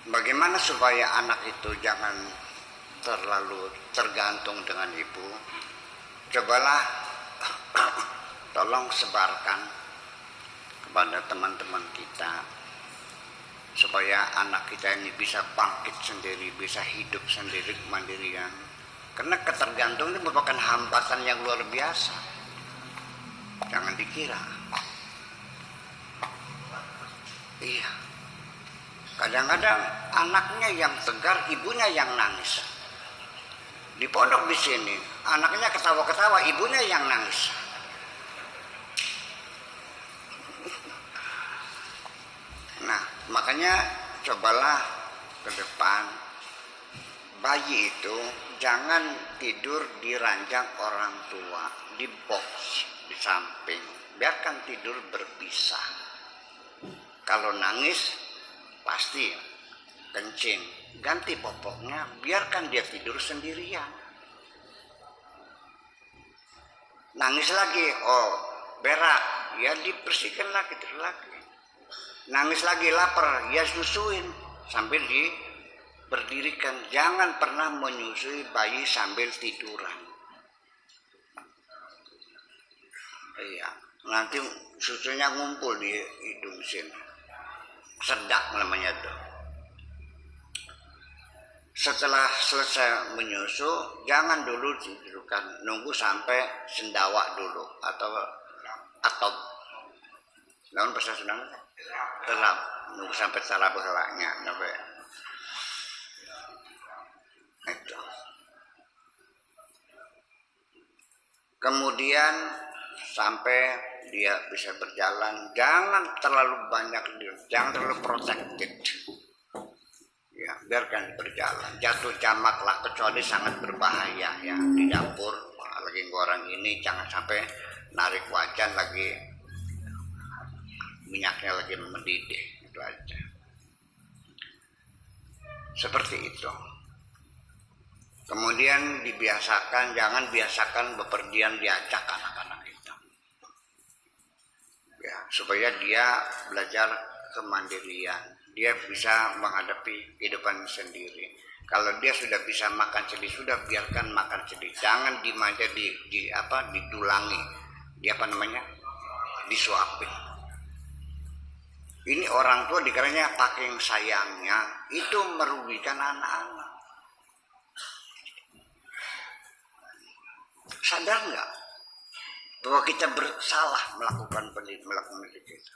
Bagaimana supaya anak itu jangan terlalu tergantung dengan ibu? Cobalah tolong sebarkan kepada teman-teman kita supaya anak kita ini bisa bangkit sendiri, bisa hidup sendiri mandirian. Karena ketergantungan itu merupakan hambatan yang luar biasa. Jangan dikira. Iya. Kadang-kadang anaknya yang tegar, ibunya yang nangis. Di pondok di sini, anaknya ketawa-ketawa, ibunya yang nangis. Nah, makanya cobalah ke depan, bayi itu jangan tidur di ranjang orang tua, di box di samping. Biarkan tidur berpisah. Kalau nangis pasti kencing, ganti popoknya, biarkan dia tidur sendirian. Nangis lagi, oh berak, ya dibersihkan lagi, tidur lagi. Nangis lagi, lapar, ya susuin sambil diberdirikan. Jangan pernah menyusui bayi sambil tiduran. Iya, nanti susunya ngumpul di hidung sini. Sedak namanya tuh. Setelah selesai menyusu, jangan dulu tidurkan, nunggu sampai sendawa dulu atau namun bahasa Sunda terlap, nunggu sampai salah berhalaknya sampai itu. Kemudian sampai dia bisa berjalan, jangan terlalu banyak, jangan terlalu protected. Ya, biarkan berjalan. Jatuh jamaklah, kecuali sangat berbahaya ya di dapur, lagi goreng ini jangan sampai narik wajan lagi minyaknya lagi mendidih, itu aja. Seperti itu. Kemudian dibiasakan, jangan biasakan bepergian diajak anak-anak itu. Ya, supaya dia belajar kemandirian. Dia bisa menghadapi kehidupan sendiri. Kalau dia sudah bisa makan sendiri, sudah biarkan makan sendiri. Jangan dimanja didulangi. Disuapin. Ini orang tua dikiranya pakai sayangnya, itu merugikan anak-anak. Sadar nggak bahwa kita bersalah melakukan itu?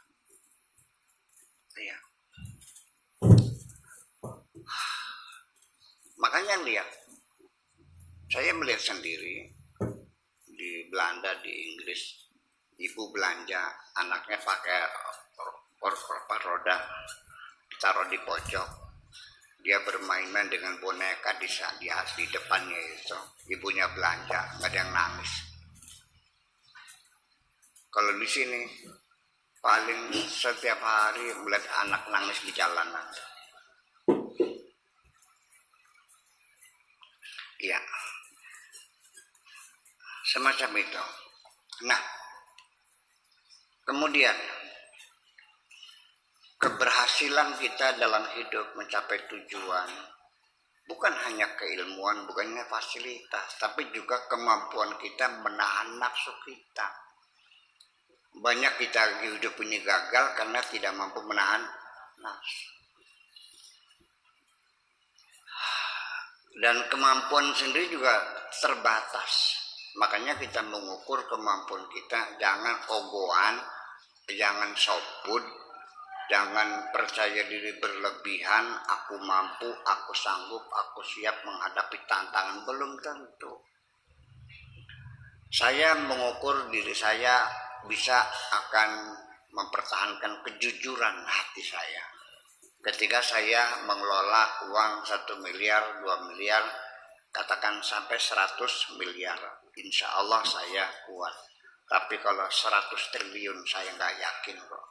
Iya. Makanya lihat, saya melihat sendiri di Belanda, di Inggris, ibu belanja, anaknya pakai roda, ditaruh di pojok, dia bermain-main dengan boneka di depannya itu, ibunya belanja, nggak ada yang nangis. Kalau di sini paling setiap hari melihat anak nangis di jalanan. Ya, semacam itu. Nah, kemudian keberhasilan kita dalam hidup mencapai tujuan bukan hanya keilmuan, bukannya fasilitas, tapi juga kemampuan kita menahan nafsu kita. Banyak kita hidup ini gagal karena tidak mampu menahan nafsu. Dan kemampuan sendiri juga terbatas. Makanya kita mengukur kemampuan kita, jangan ogohan, jangan sopud, jangan percaya diri berlebihan, aku mampu, aku sanggup, aku siap menghadapi tantangan, belum tentu. Saya mengukur diri saya bisa akan mempertahankan kejujuran hati saya. Ketika saya mengelola uang 1 miliar, 2 miliar, katakan sampai 100 miliar, insya Allah saya kuat. Tapi kalau 100 triliun saya nggak yakin kok.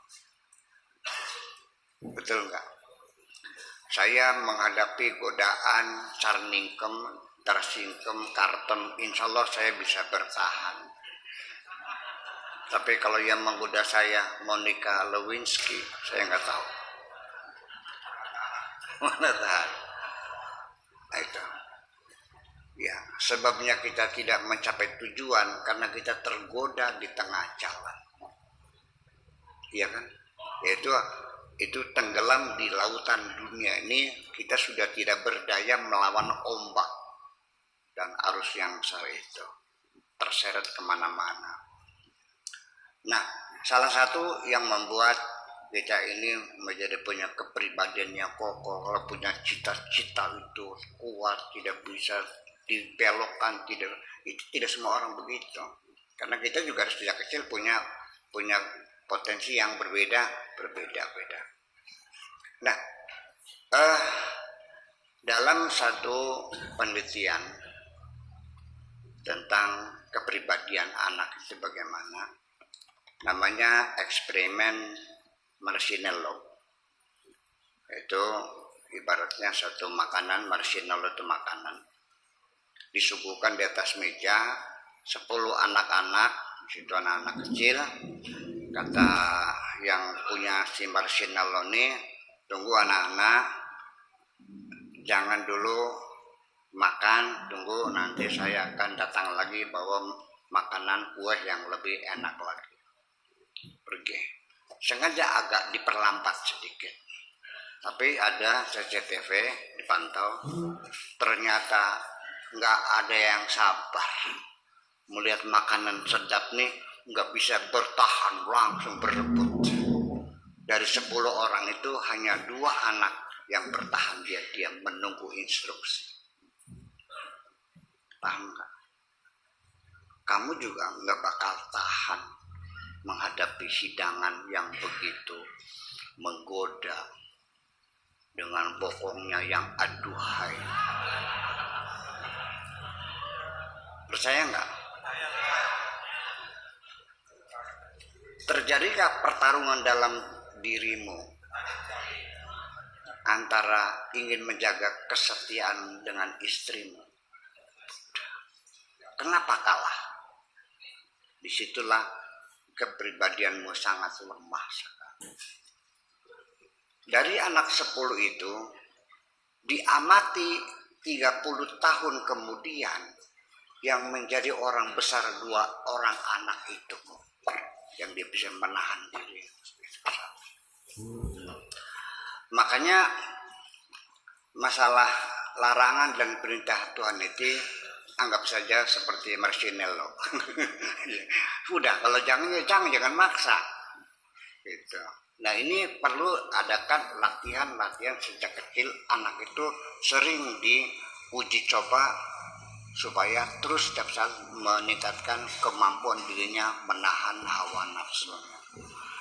Betul nggak? Saya menghadapi godaan carningkem, tersingkem, karton, insya Allah saya bisa bertahan. Tapi kalau yang menggoda saya Monica Lewinsky, saya nggak tahu. Mana tahan. Nah, itu. Ya, sebabnya kita tidak mencapai tujuan karena kita tergoda di tengah jalan. Iya kan? Itu tenggelam di lautan dunia ini, kita sudah tidak berdaya melawan ombak dan arus yang besar itu, terseret kemana-mana. Nah, salah satu yang membuat kita ini menjadi punya kepribadian yang kokoh, kalau punya cita-cita itu kuat, tidak bisa dibelokkan, tidak semua orang begitu. Karena kita juga sejak kecil punya potensi yang berbeda. Nah, dalam satu penelitian tentang kepribadian anak itu bagaimana, namanya eksperimen Marshmallow. Itu ibaratnya satu makanan, marshmallow itu makanan, disuguhkan di atas meja 10 anak-anak, situ anak-anak kecil. Kata yang punya si marshmallow ini, tunggu anak-anak, jangan dulu makan, tunggu nanti saya akan datang lagi bawa makanan kue yang lebih enak lagi. Pergi. Sengaja agak diperlambat sedikit. Tapi ada CCTV dipantau, ternyata nggak ada yang sabar melihat makanan sedap nih, nggak bisa bertahan, langsung berebut. Dari 10 orang itu hanya 2 anak yang bertahan, dia menunggu instruksi. Paham nggak? Kamu juga nggak bakal tahan menghadapi hidangan yang begitu menggoda dengan bohongnya yang aduhai. Percaya nggak? Terjadikah pertarungan dalam dirimu antara ingin menjaga kesetiaan dengan istrimu? Kenapa kalah? Disitulah kepribadianmu sangat lemah sekali. Dari anak 10 itu, diamati 30 tahun kemudian, yang menjadi orang besar 2 orang anak itu, yang dia bisa menahan diri. Makanya masalah larangan dan perintah Tuhan itu anggap saja seperti marshmallow. Udah, kalau jangan maksa. Gitu. Nah, ini perlu adakan latihan sejak kecil. Anak itu sering diuji coba supaya terus setiap saat meningkatkan kemampuan dirinya menahan hawa nafsunya.